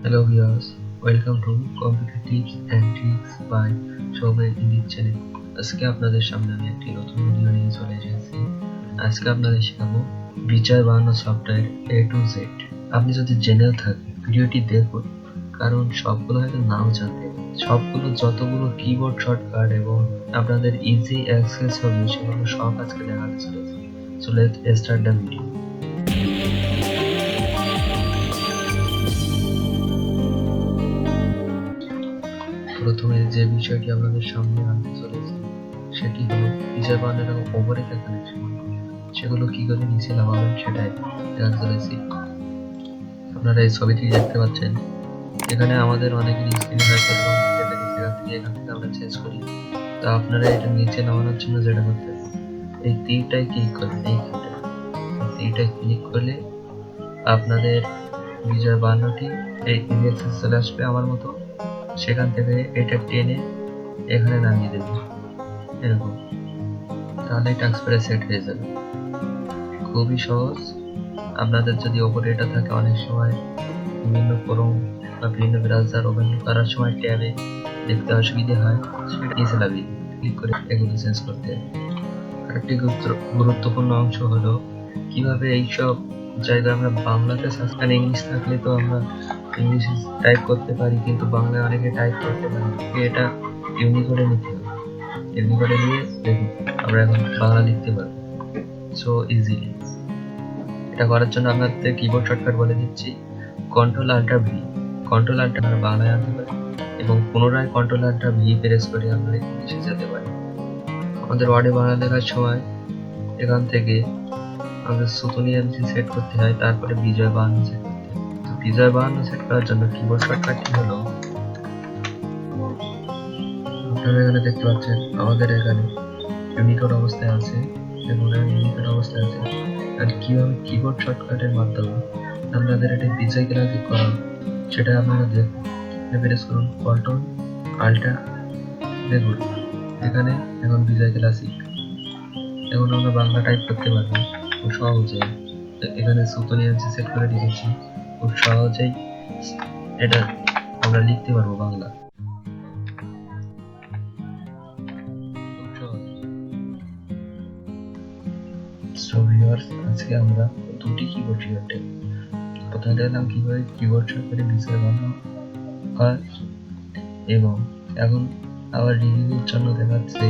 Hello viewers, welcome to Computer Tips and Tricks by Soumen in this channel. আজকে আপনাদের সামনে আমি একটি নতুন ভিডিও নিয়ে চলে এসেছি। আজকে আপনাদের শেখাবো বিজয় বায়ান্ন সফটওয়্যার A to Z। আপনি যদি জেনেও থাকেন ভিডিওটি দেখুন, কারণ সবগুলো হয়তো নাও জানতে সবগুলো যতগুলো কিবোর্ড শর্টকাট এবং আপনাদের ইজি অ্যাক্সেস হবে সেগুলো সব আজকে দেখাতে চলেছি। So let's start the video. প্রথমে যে বিষয়টি আপনাদের সামনে আনতে চলেছি সেটি হলো বিজয় বায়ান্ন ওভারহেড কানেকশন। সেগুলো কি করে নিচে নামাবেন সেটাই দেখাতে চলেছি। আপনারা এই ছবিটি দেখতে পাচ্ছেন, এখানে আমাদের অনেকেরই স্ক্রিন হয়তো এখান থেকে আমরা চেঞ্জ করি। তো আপনারা এটা নিচে নামানোর জন্য যেটা করতে এই তীরটায় ক্লিক করবেন। এইখানটা তীরটায় ক্লিক করলে আপনাদের বিজয় বায়ান্নটি এই ইন্ডেক্সে চলে আসবে আমার মতো। সেখান থেকে এটা টেনে এখানে নামিয়ে দেবেন এরকম, তাহলে ট্রান্সফারে সেট হয়ে যাবে। খুবই সহজ। আপনাদের যদি ওপরে এটা থাকে, অনেক সময় বিভিন্ন ক্রোম বা বিভিন্ন ব্রাউজার ওপেন করার সময় ট্যাবে দেখতে অসুবিধা হয়, সেটা নিচে লাগিয়ে ক্লিক করে এগুলো চেঞ্জ করতে হবে। আরেকটি গুরুত্বপূর্ণ অংশ হলো কিভাবে এইসব জায়গায় আমরা বাংলাতে সার্চ, ইংলিশ থাকলে তো আমরা ইংলিশে টাইপ করতে পারি, কিন্তু বাংলায় অনেকে টাইপ করতে পারি। এটা ইউনিকোডে নিতে হবে। ইউনিকোডে নিয়ে দেখুন আমরা এখন বাংলা লিখতে পারবো সো ইজিলি। এটা করার জন্য আপনাদের কিবোর্ড শর্টকাট বলে দিচ্ছি, Ctrl+Alt+V। Ctrl+Alt আমরা বাংলায় আনতে পারি এবং পুনরায় Ctrl+Alt+V প্রেস করে আমরা ইংলিশে যেতে পারি। আমাদের ওয়ার্ডে বাংলা লেখার সময় এখান থেকে আমাদের সুতনিয়ান সেট করতে হয়, তারপরে বিজয় বায়ান্ন সেট করতে হয়। বিজয় বায়ান্ন সেট করার জন্য কিবোর্ড শর্টকাটটি হলো, আপনারা এখানে দেখতে পাচ্ছেন আমাদের এখানে ইউনিকোড অবস্থায় আছে এবং ইউনিকোড অবস্থায় আছে। আর কিভাবে কিবোর্ড শর্টকাটের মাধ্যমে আপনাদের এটা বিজয় ক্লাসিক করা সেটা আপনারা দেখুন। প্রেস করুন Ctrl+Alt+, দেখুন এখানে এখন বিজয় ক্লাসিক। এখন আমরা বাংলা টাইপ করতে পারবো খুব সহজে। এখানে সুতনিয়ান সেট করে রেখেছি, খুব সহজেই এটা আমরা লিখতে পারবো বাংলা। সো ভিউয়ার্স, আজকে আমরা দুটি কিবোর্ড শর্টকাট, প্রথমে দেখলাম কিভাবে কিবোর্ড শর্টকাটে বিজয় বায়ান্ন হয়, এবং এখন আবার রিভিউর জন্য দেখাচ্ছে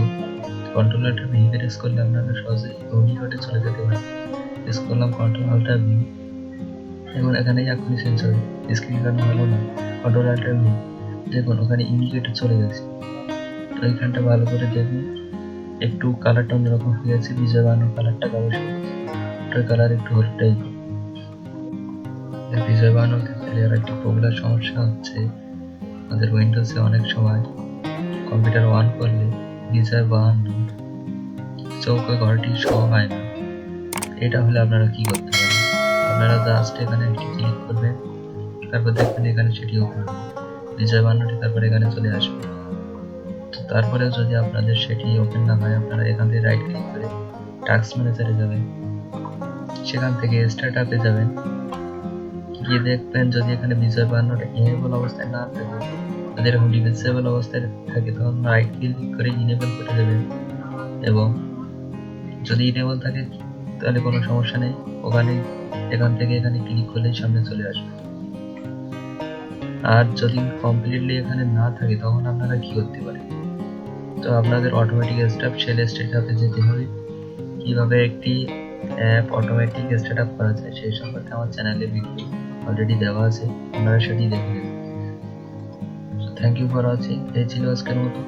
Ctrl+Alt+V প্রেস করলে আপনারা সহজে ইউনিকোডে চলে যেতে পারেন। প্রেস করলাম Ctrl+Alt+V, এখন এখানে এখনই চেঞ্জ হবে। স্ক্রিন কারণ ভালো না, Ctrl+Alt+V দেখুন ওখানে ইউনিকোডে চলে গেছে। তো এইখানটা ভালো করে দেখুন, একটু কালারটা অন্যরকম হয়ে গেছে। বিজয় বায়ান্ন কালারটা কালো ওটার কালার একটু হলুদটাই। বিজয় বায়ান্ন ক্ষেত্রে আর একটি প্রবলেম সমস্যা হচ্ছে, আমাদের উইন্ডোজে অনেক সময় কম্পিউটার অন করলে বিজয় বায়ান্ন চৌকো ঘরটি শো হয় না। এটা হলে আপনারা কি করতে পারেন, আপনারা জাস্ট এখানে একটি ক্লিক করবেন, তারপর দেখবেন এখানে সেটি ওপেন হবে বিজয় বায়ান্নটি, তারপর এখানে চলে আসবে। তো তারপরে যদি আপনাদের সেটি ওপেন না হয়, আপনারা এখান থেকে রাইট ক্লিক করে টাস্ক ম্যানেজারে যাবেন, সেখান থেকে স্টার্ট আপে যাবেন, গিয়ে দেখবেন যদি এখানে বিজয় বায়ান্নটা ইনেবল অবস্থায় না থাকে, যদি এরকম ডিসেবল অবস্থায় থাকে, তখন রাইট ক্লিক করে ইনেবল করে দেবেন। এবং যদি ইনেবল থাকে তাহলে কোনো সমস্যা নেই, ওখানে এখান থেকে এখানে ক্লিক করলেই সামনে চলে আসবে। আর যদি কমপ্লিটলি এখানে না থাকে তখন আপনারা কি করতে পারেন, তো আপনাদের অটোমেটিক সেল স্টার্টআপে যেতে হবে। কিভাবে একটি অ্যাপ অটোমেটিক স্টার্টআপ করা যায় সেই সম্পর্কে আমার চ্যানেলে ভিডিও অলরেডি দেওয়া আছে, আপনারা সেটি দেখে নেবেন। Thank you for watching. এই ছিল আজকের মতো।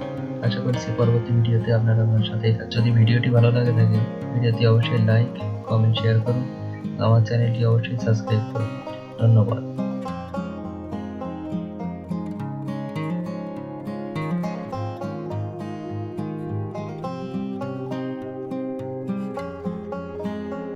আশা করছি পরবর্তী ভিডিওতে আপনারা আমার সাথেই থাকবেন। যদি ভিডিওটি ভালো লাগে থাকে ভিডিওটি অবশ্যই লাইক, কমেন্ট, শেয়ার করুন। আমার চ্যানেলটি অবশ্যই সাবস্ক্রাইব করুন। ধন্যবাদ।